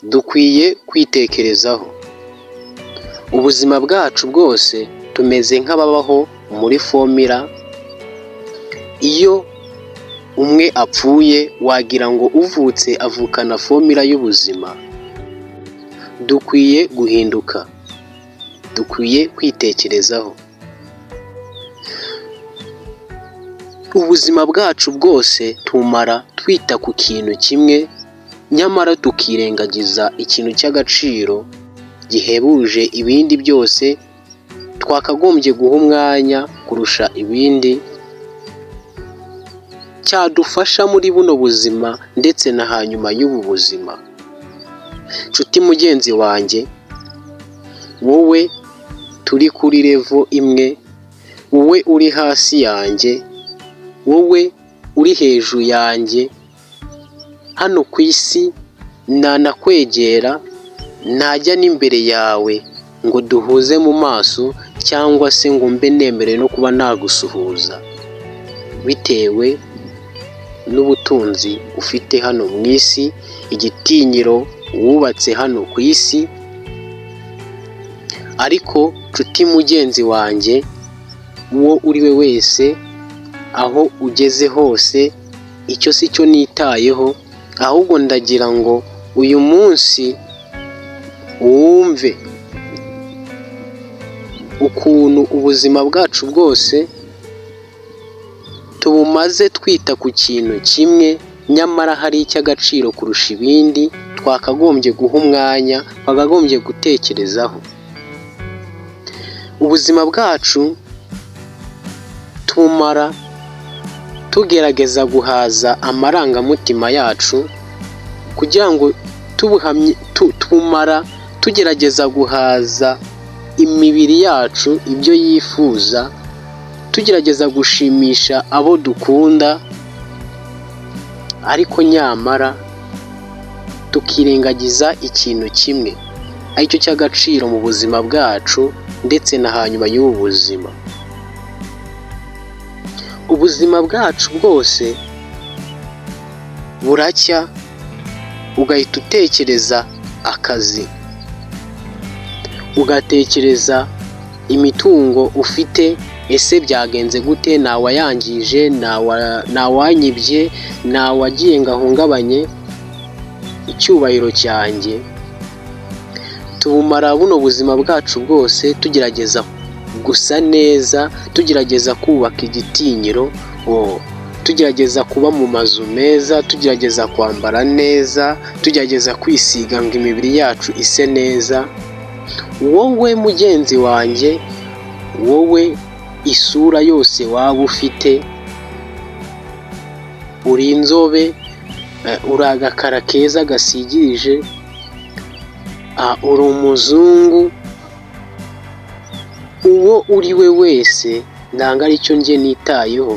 Dukwiye kwitekerezaho. Ubuzima bwacu bwose tumeze nk'ababaho muri fomira. Iyo umwe apfuye wagira ngo uvutse avukana fomira y'ubuzima. Dukwiye guhinduka. Dukwiye kwitekerezaho. Ubuzima bwacu bwose tumara twita ku kintu kimwe, nyamara tukirengagiza ikintu cy'agaciro gihebuje ibindi byose twakagombye guha umwanya kurusha ibindi, cyadufasha muri buno buzima ndetse na hanyuma y'ubu buzima. Nshuti mugenzi wanjye, wowe turi kuri level imwe, wowe uri hasi yanjye, wowe uri hejuru yanjye, hano ku isi nanakwegera, najya n'imbere yawe ngo duhuze mu maso, cyangwa se ngo mbe nemerewe no kuba nagusuhuza bitewe n'ubutunzi ufite hano mu isi, igitinyiro wubatse hano ku isi. Ariko nshuti mugenzi wanjye, uwo uri we wese, aho ugeze hose, icyo si cyo nitayeho, ahubwo ndagira ngo uyu munsi wumve ukuntu ubuzima bwacu bwose tubumaze twita ku kintu kimwe, nyamara hari icy'agaciro kurusha ibindi twakagombye guha umwanya, twakagombye gutekerezaho. Ubuzima bwacu tumara tugerageza guhaza amarangamutima yacu, kugira ngo tumara tugerageza guhaza imibiri yacu ibyo yifuza, tugerageza gushimisha abo dukunda, ariko nyamara tukirengagiza ikintu kimwe, aricyo cy'agaciro mu buzima bwacu ndetse na hanyuma y'ubu buzima. Ubuzima bwacu bwose buracya ugahita utekereza akazi, ugatekereza imitungo ufite, ese byagenze gute, ntawayangije, ntawanyibye, ntawagiye ngo ahungabanye icyubahiro cyanjye. Tubumara buno buzima bwacu bwose tugerageza gusa neza, tugerageza kubaka igitinyiro, tugerageza kuba mu mazu meza, tugerageza kwambara neza, tugerageza kwisiga ngo imibiri yacu ise neza. Wowe mugenzi wanjye, wowe isura yose waba ufite, uri inzobe, uri agakara keza gasigirije, uri umuzungu, uwo uri we wese ntabwo ari cyo njye nitayeho.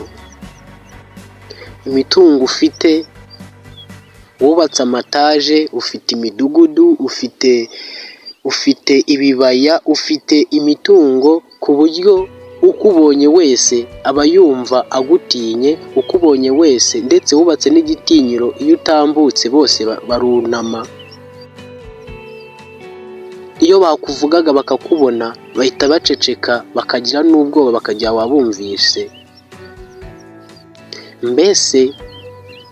Imitungo ufite, wubatse amataje, ufite imidugudu, ufite ibibaya, ufite imitungo ku buryo ukubonye wese aba yumva agutinye, ukubonye wese, ndetse wubatse n'igitinyiro, iyo utambutse bose barunama. Iyo bakuvugaga bakakubona bahita baceceka, bakagira n'ubwoba, bakajya wabumvise. Mbese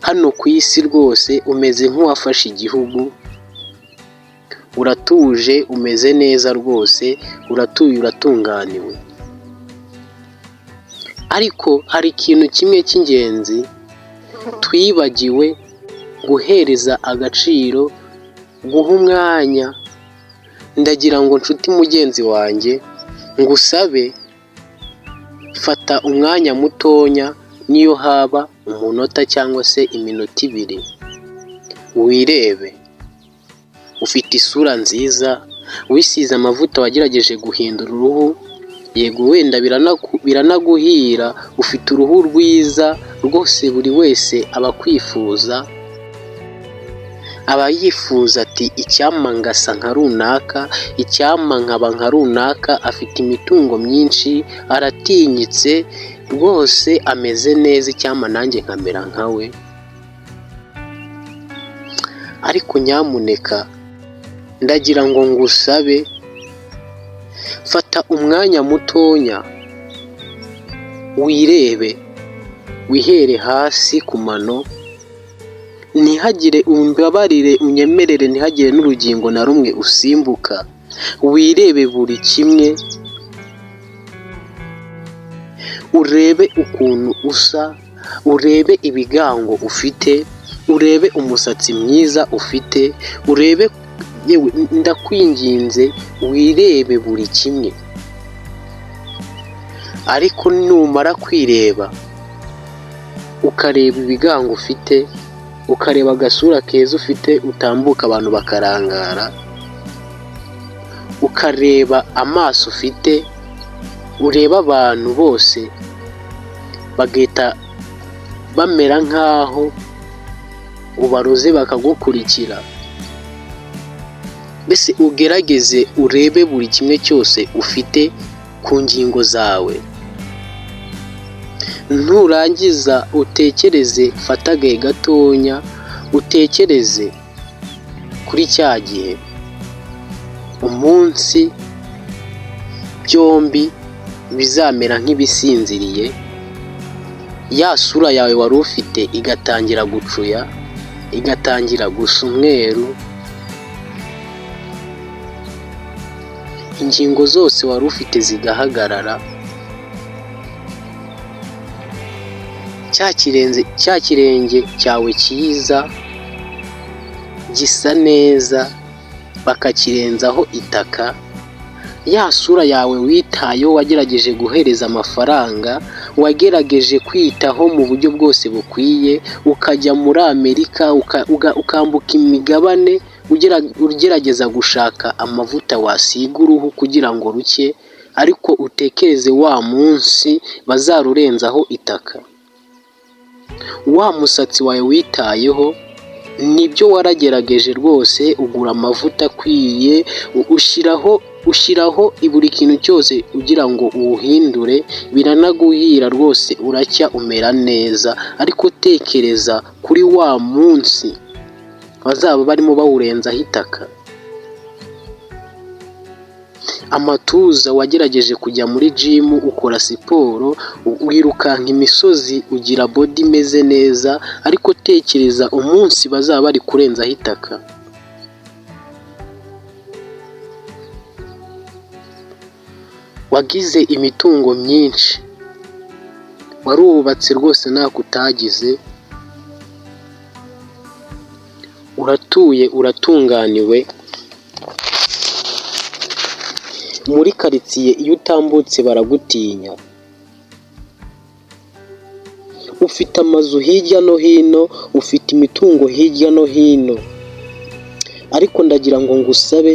hano ku isi rwose umeze nk'uwafashe igihugu, uratuje, umeze neza rwose, uratuye, uratunganiwe. Ariko hari ikintu kimwe cy'ingenzi twibagiwe guhereza agaciro, guha umwanya. Ndagira ngo nshuti mugenzi wanjye ngusabe, fata umwanya mutonya, niyo haba umunota cyangwa se iminota 2, wirebe. Ufite isura nziza, wisize amavuta, wagerageje guhindura uruhu, yego wenda biranaguhira, ufite uruhu rwiza rwose, buri wese aba akwifuza, aba yifuza ati icyampa ngasa nka runaka, icyampa nkaba nka runaka, afite imitungo myinshi, aratinyitse rwose, ameze neza, icyampa nanjye nkamera nkawe. Ariko nyamuneka ndagira ngo ngusabe fata umwanya mutonya wirebe, wihere hasi ku mano, ntihagire umbabarire unyemerere ntihagire n'urugingo na rumwe usimbuka, wirebe buri kimwe, urebe ukuntu usa, urebe ibigango ufite, urebe umusatsi mwiza ufite, urebe, yewe ndakwinginze wirebe buri kimwe. Ariko numara kwireba ukareba ibigango ufite, ukareba agasura keza ufite utambuka abantu bakarangara, ukareba amaso ufite, ureba abantu bose bagahita bamera nk'aho ubaroze bakagukurikira. Mbese ugerageze urebe buri kimwe cyose ufite ku ngingo zawe. Nurangiza utekereze, fata agahe gatonya utekereze kuri cya gihe, umunsi byombi bizamera nk'ibisinziriye, ya sura yawe wari ufite igatangira gucuya, igatangira gusa umweru, ingingo zose wari ufite zigahagarara, cya kirenge cyawe cyiza gisa neza bakakirenzaho itaka, ya sura yawe witayeho, wagerageje guhereza amafaranga, wagerageje kwitaho mu buryo bwose bukwiye, ukajya muri Amerika ukambuka imigabane, ugerageza gushaka amavuta wasiga uruhu kugira ngo ruke, ariko utekereze wa munsi bazarurenzaho itaka. Wa musatsi wawe witayeho, nibyo waragerageje rwose, ugura amavuta akwiye, ushyiraho buri kintu cyose ugira ngo uwuhindure, biranaguhira rwose, uracya umera neza. Ariko tekereza kuri wa munsi bazaba barimo bawurenzaho itaka. Amatuza, wagerageje kujya muri gym ukora siporo, wirukanka imisozi, ugira body imeze neza, ariko tekereza umunsi bazaba bari kurenzaho itaka. Wagize imitungo myinshi, warubatse rwose ntako utagize, uratuye uratunganiwe, muri karitsiye iyo utambutse baragutinya, ufite amazu hirya no hino, ufite imitungo hirya no hino, ariko ndagira ngo ngusabe,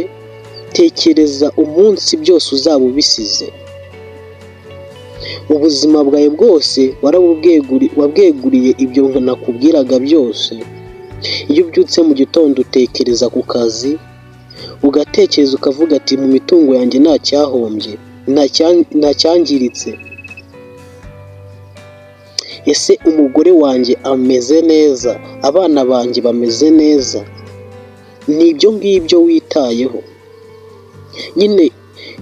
tekereza umunsi byose uzaba ubisize. Ubuzima bwawe bwose wabweguriye ibyo nakubwiraga byose. Iyo ubyutse mu gitondo utekereza ku kazi, ugatekereza ukavuga ati mu mitungo yanjye nta cyahombye, nta cyangiritse. Ese umugore wanjye ameze neza, abana banjye bameze neza? Ni ibyo ngibyo witayeho. Nyine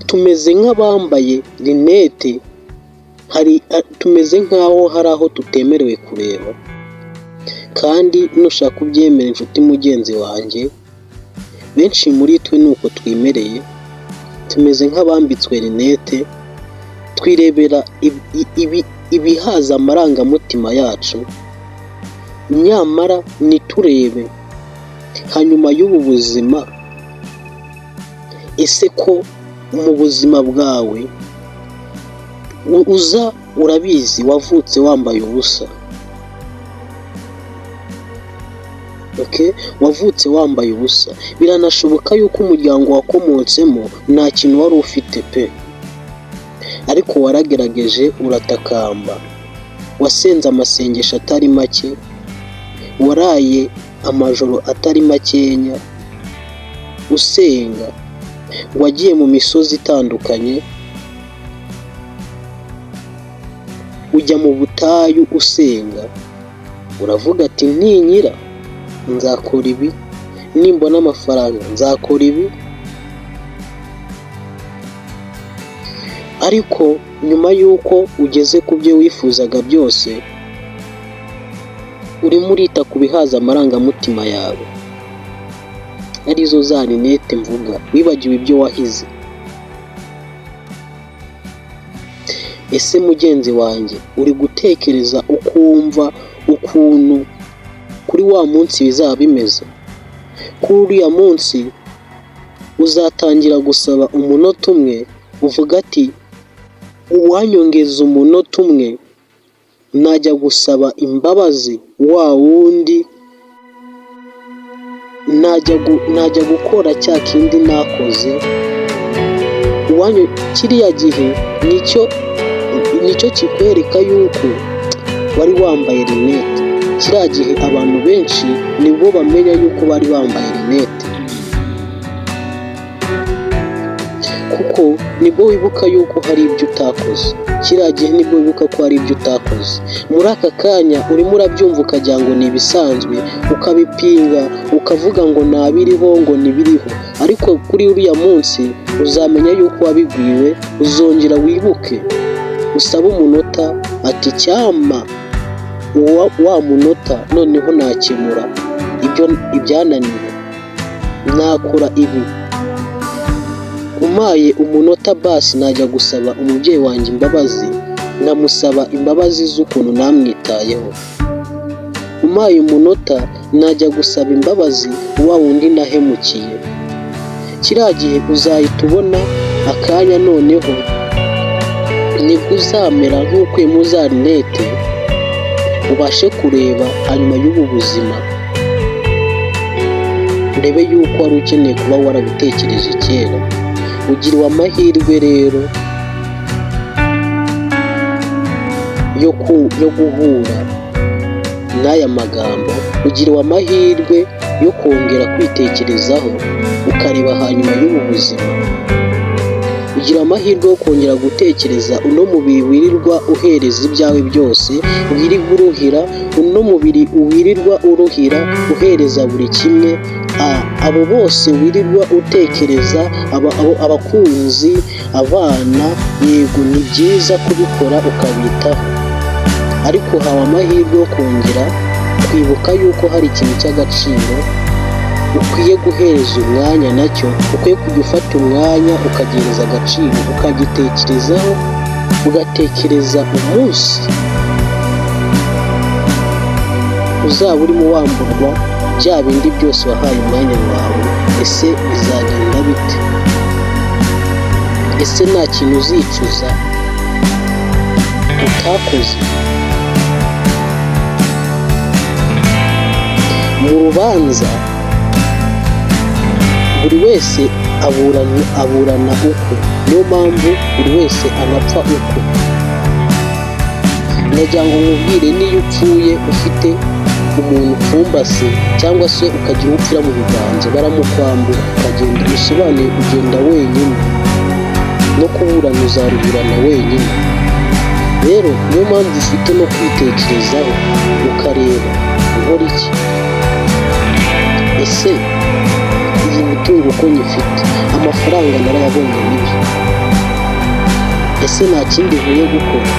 tumeze nk'abambaye rinete, tumeze nk'aho hari aho tutemerewe kureba. Kandi nushaka ubyemera inshuti mugenzi wanjye, benshi muri twe nuko twimereye, tumeze nk'abambitswe rinete, twirebera ibihaza amarangamutima yacu, nyamara niturebe hanyuma y'ubu buzima. Ese ko mu buzima bwawe urabizi wavutse wambaye ubusa, wavutse wambaye ubusa, biranashoboka yuko umuryango wakomotsemo nta kintu wari ufite pe, ariko waragerageje uratakamba, wasenze amasengesho atari make, waraye amajoro atari makenya usenga, wagiye mu misozi itandukanye, ujya mu butayu usenga, uravuga ati ntinyira nzakora ibi, nimbona amafaranga nzakora ibi, ariko nyuma y'uko ugeze ku byo wifuzaga byose urimo urita ku bihaza amarangamutima yawe, arizo za rinete mvuga, wibagiwe ibyo wahize. Ese mugenzi wanjye, uri gutekereza ukumva ukuntu kuri wa munsi bizaba bimeze? Kuri uriya munsi uzatangira gusaba umunota umwe, uvuga ati uwanyongeza umunota umwe najya gusaba imbabazi wa wundi, najya gukora cya kindi nakoze. Kiriya gihe nicyo kikwereka yuko wari wambaye rinete. Kiriya gihe abantu benshi nibwo bamenya yuko bari bambaye rinete, kuko nibwo wibuka yuko hari ibyo utakoze. Kiriya gihe nibwo wibuka ko hari ibyo utakoze. Muri aka kanya urimo urabyumva ukagira ngo ni ibisanzwe, ukabipinga ukavuga ngo ntabiriho, ngo ntibiriho, ariko kuri uriya munsi uzamenya yuko wabibwiwe. Uzongera wibuke usabe umunota, ati cyama wa munota noneho nakemura ibyananiwe, nakora ibi. Umpaye umunota basi najya gusaba umubyeyi wanjye imbabazi, nkamusaba imbabazi z'ukuntu namwitayeho. Umpaye umunota najya gusaba imbabazi wa wundi nahemukiye. Kiriya gihe uzahita ubona akanya, noneho nibwo uzamera nk'ukuyemo za rinete, ubashe kureba hanyuma y'ubu buzima, urebe yuko wari ukeneye kuba warabitekereje kera. Ugiriwe amahirwe rero yo guhura n'aya magambo, ugiriwe amahirwe yo kongera kwitekerezaho ukareba hanyuma y'ubu buzima. Ugira amahirwe yo kongera gutekereza uno mubiri wirirwa uhereza ibyawe byose, wirirwa uruhira, uno mubiri wirirwa uruhira uhereza buri kimwe, abo bose wirirwa utekereza, abakunzi, abana, yego ni byiza kubikora ukabitaho, ariko haba amahirwe yo kongera kwibuka yuko hari ikintu cy'agaciro ukwiye guhereza umwanya nacyo. Ukwiye kujya ufata umwanya ukagihereza agaciro, ukagitekerezaho, ugatekereza umunsi uzaba urimo wamburwa bya bindi byose wahaye umwanya wawe. Ese bizagenda bite? Ese nta kintu uzicuza utakoze? Mu rubanza buri wese aburana ukwe, niyo mpamvu buri wese anapfa ukwe. Nagira ngo nkubwire, niyo upfuye ufite umuntu upfumbase cyangwa se ukagira uwo upfira mu biganza, baramukwambura ukagenda, bisobanuye kugenda wenyine, no kuburana uzaruburana wenyine. Rero niyo mpamvu ufite no kwitekerezaho ukareba nkora iki. Ese iyi mitungo uko nyifite, amafaranga narayabonye n'ibyo, ese nta kindi nkwiye gukora?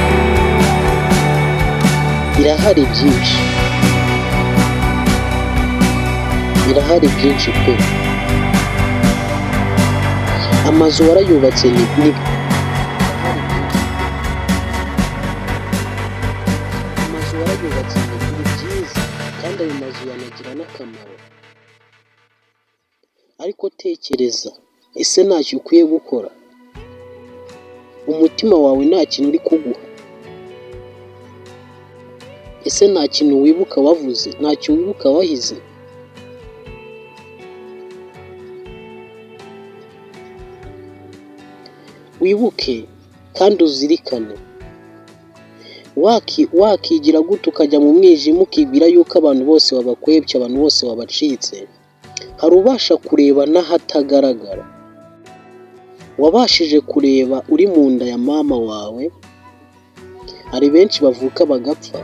Birahari byinshi, birahari byinshi pe. Amazu warayubatse ni amazu warayubatse ni byiza, kandi ayo mazu yanagira n'akamaro, ariko tekereza, ese ntacyo ukwiye gukora? Umutima wawe nta kintu uri kuguha? Ese nta kintu wibuka wavuze? Ntacyo wibuka wahize? Wibuke kandi uzirikane, wakigira gute ukajya mu mwijima ukibwira yuko abantu bose babakwebye, abantu bose babacitse? Hari ubasha kureba n'ahatagaragara. Wabashije kureba uri mu nda ya mama wawe? Hari benshi bavuka bagapfa.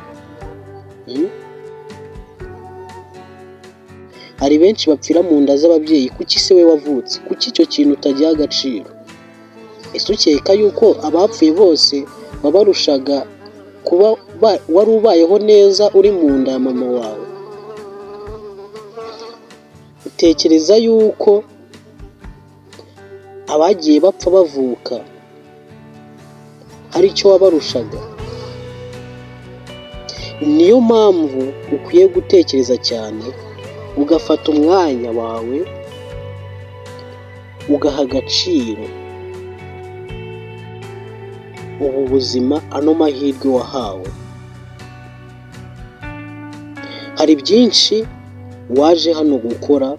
hari benshi bapfira mu nda z'ababyeyi. Kuki se we wavutse? Kuki icyo kintu utagiha agaciro? Ese ukeka yuko abapfuye bose wabarushaga kuba wari ubayeho neza uri mu nda ya mama wawe? Utekereza yuko abagiye bapfa bavuka hari icyo wabarushaga? Niyo mpamvu ukwiye gutekereza cyane, ugafata umwanya wawe ugaha agaciro ubu buzima, ano mahirwe wahawe. Hari byinshi waje hano gukora,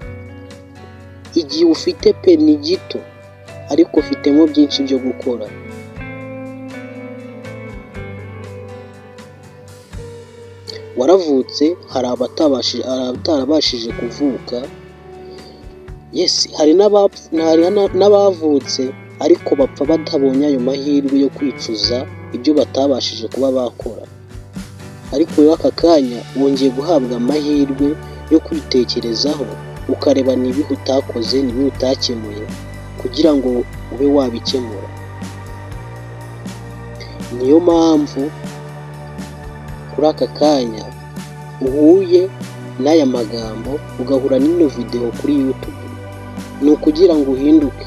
igihe ufite pe ni gito, ariko ufitemo byinshi byo gukora. Waravutse, hari abatarabashije kuvuka. Yes, hari n'abavutse ariko bapfa batabonye ayo mahirwe yo kwicuza ibyo batabashije kuba bakora. Ariko wowe aka kanya wongeye guhabwa amahirwe yo kwitekerezaho, ukareba n'ibihe utakoze, n'ibihe utakemuye, kugira ngo ube wabikemura. Niyo mpamvu kuri aka kanya uhuye n'aya magambo, ugahura n'ino video kuri YouTube, ni ukugira ngo uhinduke,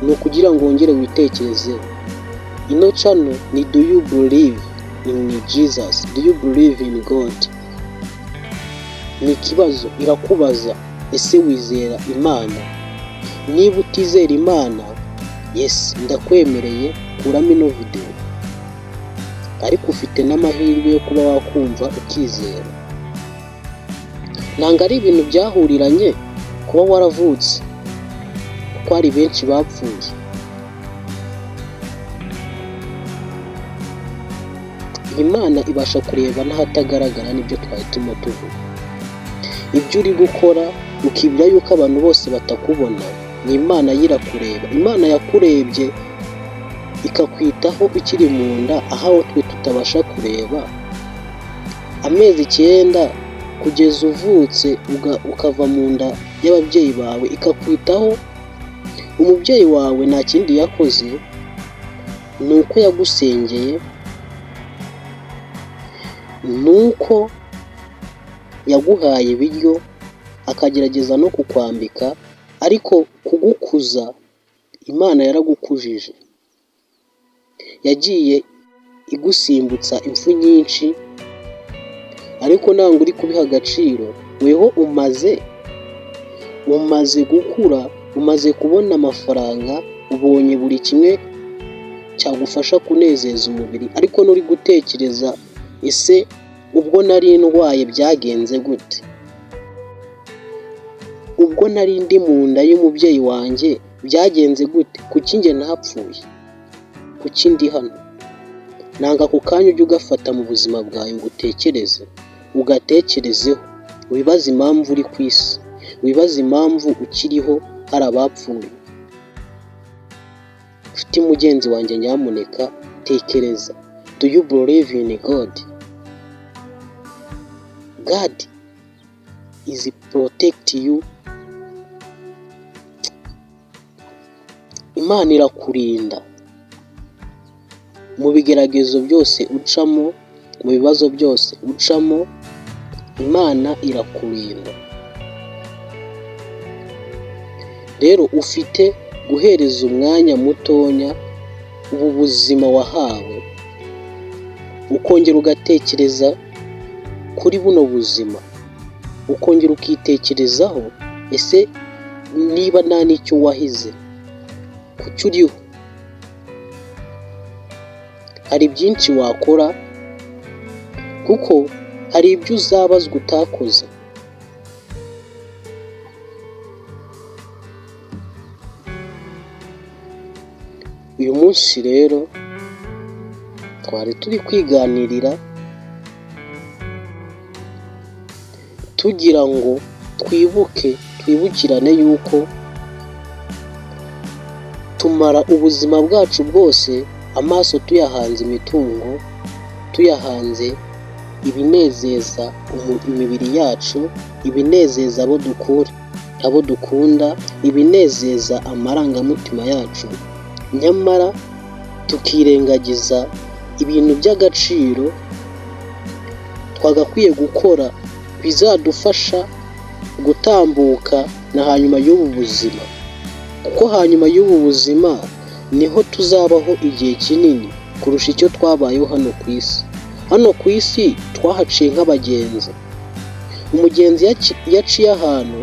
ni ukugira ngo wongere witekerezeho. Ino channel ni Do You Believe in Jesus? Do you believe in God? Ni ikibazo irakubaza, ese wizera Imana? Niba utizera Imana, yes, ndakwemereye kuramo ino video, ariko ufite n'amahirwe yo kuba wakumva ukizera. Ntabwo ari ibintu byahuriranye kuba waravutse, kuko hari benshi bapfuye. Imana ibasha kureba n'ahatagaragara, nibyo twari turimo tuvuga. Ibyo uri gukora ukibwira yuko abantu bose batakubona, ni Imana yirakureba. Imana yakurebye ikakwitaho ukiri mu nda, aho twe tutabasha kureba. Amezi 9 kugeza uvutse, ukava mu nda y'ababyeyi bawe, ikakwitaho. Umubyeyi wawe nta kindi yakoze, ni uko yagusengeye, ni uko yaguhaye ibiryo, akagerageza no kukwambika, ariko kugukuza Imana yaragukujije. Yagiye igusimbutsa impfu nyinshi, ariko ntabwo uri kubiha agaciro. Weho umaze gukura, umaze kubona amafaranga, ubonye buri kimwe cyagufasha kunezeza umubiri, ariko nuri gutekereza, ese ubwo nari ndwaye byagenze gute? Ubwo nari ndi mu nda y'umubyeyi wanjye byagenze gute? Kuki njye ntapfuye? Kuki ndi hano? Nanga ako kanya ujye ugafata mu buzima bwawe ngo utekereze, ugatekerezeho, wibaze impamvu uri ku isi, wibaze impamvu ukiriho, hari abapfuye. Ufite mugenzi wanjye, nyamuneka tekereza. Do you believe in God? God is protect you. Imana irakurinda mu bigeragezo byose ucamo, mu bibazo byose ucamo, Imana irakurinda. Rero ufite guhereza umwanya mutonya ubu buzima wahawe, ukongera ugatekereza kuri buno buzima, ukongera ukitekerezaho, ese niba nta n'icyo wahize, kuki uriho? Hari byinshi wakora, kuko hari ibyo uzabazwa utakoze. Uyu munsi rero twari turi kwiganirira, tugira ngo twibukirane yuko tumara ubuzima bwacu bwose amaso tuyahanze imitungo, tuyahanze ibinezeza imibiri yacu, ibinezeza abo dukunda, ibinezeza amarangamutima yacu, nyamara tukirengagiza ibintu by'agaciro twagakwiye gukora bizadufasha gutambuka na hanyuma y'ubu buzima, kuko hanyuma y'ubu buzima niho tuzabaho igihe kinini kurusha icyo twabayeho hano ku isi. Hano ku isi twahaciye nk'abagenzi. Umugenzi iyo aciye ahantu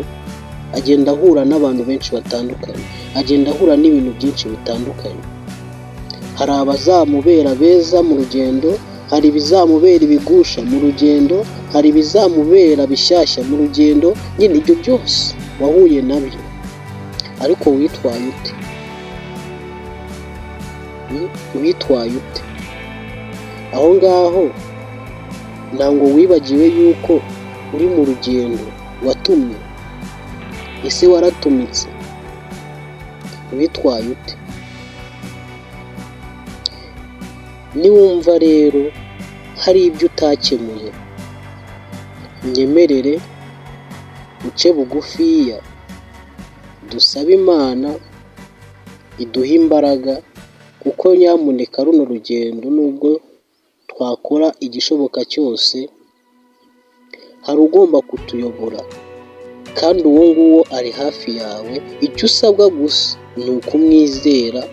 agenda ahura n'abantu benshi batandukanye, agenda ahura n'ibintu byinshi bitandukanye. Hari abazamubera beza mu rugendo, hari ibizamubera ibigusha mu rugendo, hari ibizamubera bishyashya mu rugendo. Nyine ibyo byose wahuye nabyo, ariko witwaye ute? Witwaye ute? Aho ngaho ntabwo wibagiwe yuko uri mu rugendo watumye. Ese waratumitse? Witwaye ute? Niwumva rero hari ibyo utakemuye, unyemerere uce bugufiya, dusabe Imana iduhe imbaraga, kuko nyamuneka runo rugendo nubwo twakora igishoboka cyose, hari ugomba kutuyobora, kandi uwo nguwo ari hafi yawe. Icyo usabwa gusa ni ukumwizera,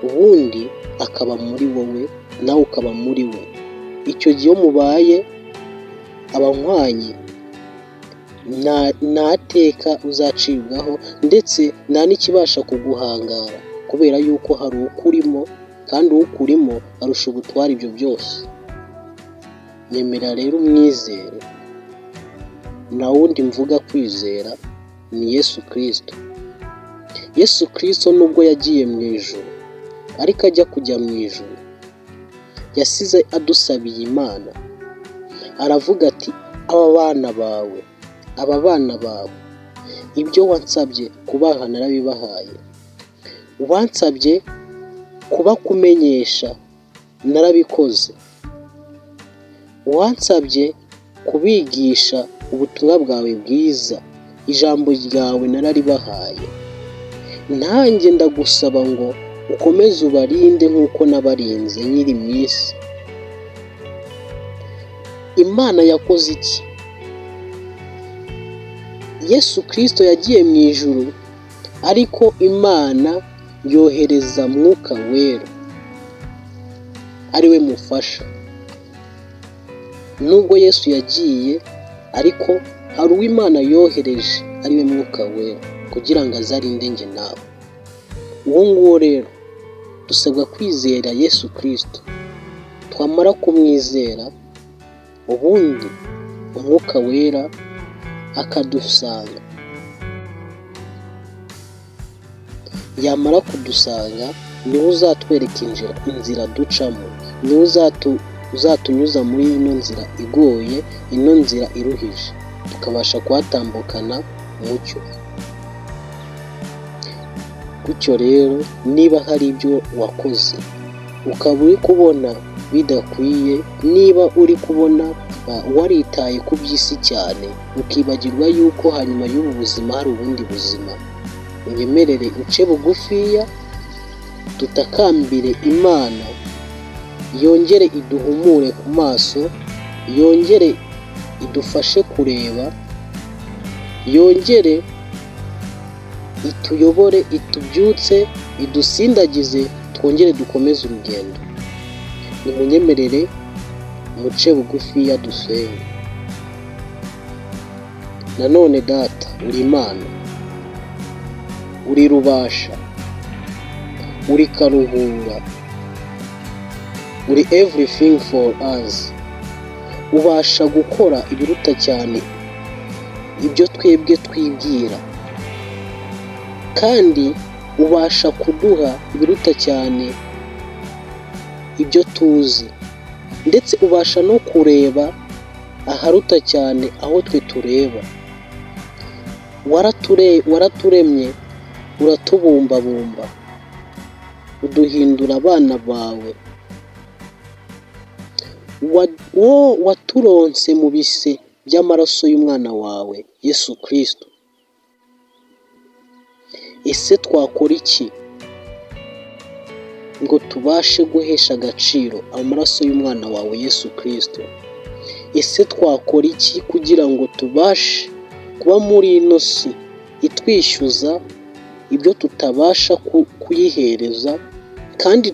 ubundi akaba muri wowe nawe ukaba muri we. Icyo gihe iyo mubaye abanywanyi, nta teka uzacibwaho, ndetse nta n'ikibasha kuguhangara, kubera yuko hari ukurimo, kandi ukurimo arusha ubutware ibyo byose. Nyemera rero umwizere. Nta wundi mvuga kwizera ni Yesu Kristo. Yesu Kristo nubwo yagiye mu ijuru, ariko ajya kujya mu ijuru yasize adusabiye Imana. Aravuga ati, aba bana bawe ibyo wansabye kubaha narabibahaye, wansabye kubakumenyesha narabikoze, wansabye kubigisha ubutumwa bwawe bwiza, ijambo ryawe nararibahaye. Nanjye ndagusaba ngo ukomeze ubarinde nk'uko nabarinze nkiri mu isi. Imana yakoze iki? Yesu Kristo yagiye mu ijuru, ariko Imana yohereza Mwuka Wera ari we mufasha. Nubwo Yesu yagiye, ariko hari uwo Imana yohereje ari we Mwuka Wera, kugira ngo azarinde njye nawe. Uwo nguwo rero dusabwa kwizera Yesu Kristo. Twamara kumwizera, ubundi Umwuka Wera akadusanga. Yamara kudusanga, niwe uzatwereka inzira ducamo, niwe uzatunyuza muri ino nzira igoye, ino nzira iruhije, tukabasha kuhatambukana mucyo. Gutyo rero, niba hari ibyo wakoze ukaba uri kubona bidakwiye, niba uri kubona waritaye ku by'isi cyane, ukibagirwa yuko hanyuma y'ubu buzima hari ubundi buzima, unyemerere uce bugufiya, dutakambire Imana yongere iduhumure ku maso, yongere idufashe kureba, yongere ituyobore, itubyutse, idusindagize, twongere dukomeze urugendo. Nimunyemerere muce bugufiya dusenge. Nanone Data, uri Imana, uri Rubasha, uri Karuhura, uri everything for us. Ubasha gukora ibiruta cyane ibyo twebwe twibwira, kandi ubasha kuduha ibiruta cyane ibyo tuzi, ndetse ubasha no kureba aharuta cyane aho twe tureba. Waraturemye, uratubumbabumba, uduhindura abana bawe. waturonse mu bise by'amaraso y'umwana wawe Yesu Kristo. Ese twakora iki ngo tubashe guhesha agaciro amaraso y'umwana wawe Yesu Kristo? Ese twakora iki kugira ngo tubashe kuba muri ino si itwishyuza ibyo tutabasha kuyihereza, kandi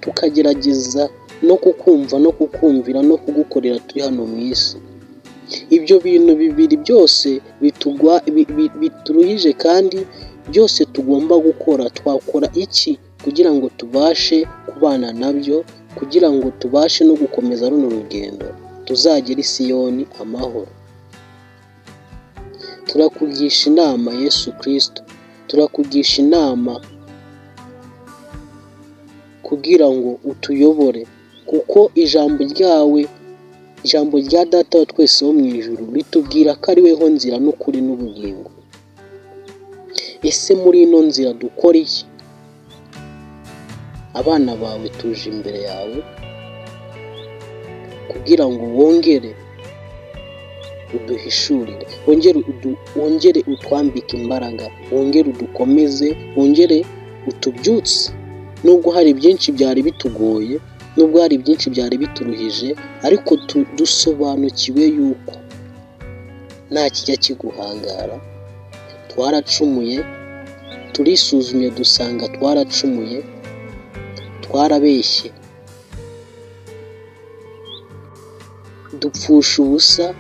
tukagerageza no kukumva no kukumvira no kugukorera turi hano mu isi? Ibyo bintu bibiri byose bituruhije kandi byose tugomba gukora. Twakora iki kugira ngo tubashe kubana nabyo, kugira ngo tubashe no gukomeza runo rugendo tuzagera i Siyoni amahoro? Turakugisha inama Yesu Kristo, turakugisha inama kugira ngo utuyobore, kuko ijambo rya Data wa twese wo mu ijuru ritubwira ko ari weho nzira n'ukuri n'ubugingo. Ese muri ino nzira dukora iki? Abana bawe tuje imbere yawe kugira ngo wongere uduhishurire, wongere utwambike imbaraga, wongere udukomeze, wongere utubyutse. Nubwo hari byinshi byari bitugoye, nubwo hari byinshi byari bituruhije, ariko dusobanukiwe yuko nta kijya kiguhangara. Twaracumuye, turisuzumye dusanga twaracumuye, twarabeshye, dupfusha ubusa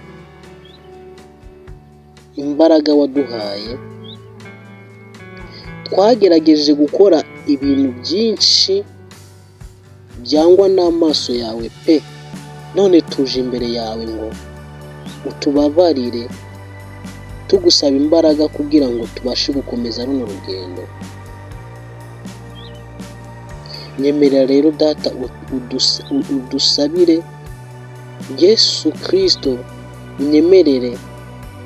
imbaraga waduhaye. Twagerageje gukora ibintu byinshi byangwa n'amaso yawe pe, none tuje imbere yawe ngo utubabarire, tugusaba imbaraga kugira ngo tubashe gukomeza runo rugendo. Nyemerera rero Data udusabire Yesu Kristo, unyemerere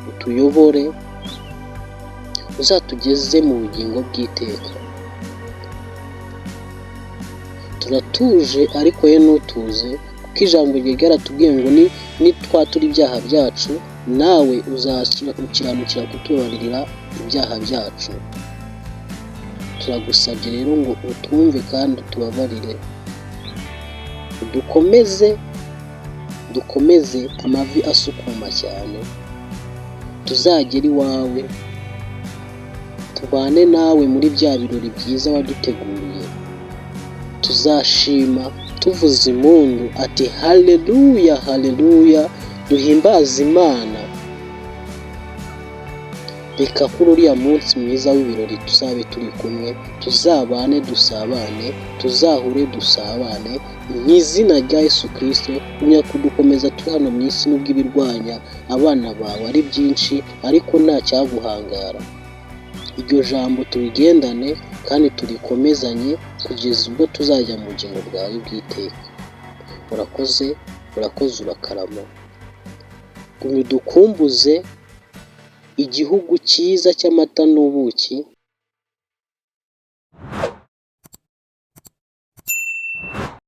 utuyobore, uzatugeze mu bugingo bw'iteka. Turatuje ariko ye ntutuze, kuko ijambo rye ryaratubwiye ngo nitwatura ibyaha byacu, nawe ukiranukira kutubabarira ibyaha byacu. Turagusabye rero ngo utwumve kandi utubabarire, dukomeze amavi asukuma cyane, tuzagera iwawe, tubane nawe muri bya birori byiza waduteguriye. Tuzashima tuvuza impundu ati haleluya haleluya, duhimbaze Imana. Reka kuri uriya munsi mwiza w'ibirori tuzabe turi kumwe, tuzabane dusabane, tuzahure dusabane, mu izina rya Yesu Kristo. Umenya kudukomeza turi hano mu isi, nubwo ibirwanya abana bawe ari byinshi, ariko nta cyaguhangara. Iryo jambo turigendane kandi turikomezanye kugeza ubwo tuzajya mu bugingo bwawe bw'iteka. Urakoze urakarama. Gumya udukumbuze igihugu cyiza cy'amata n'ubuki,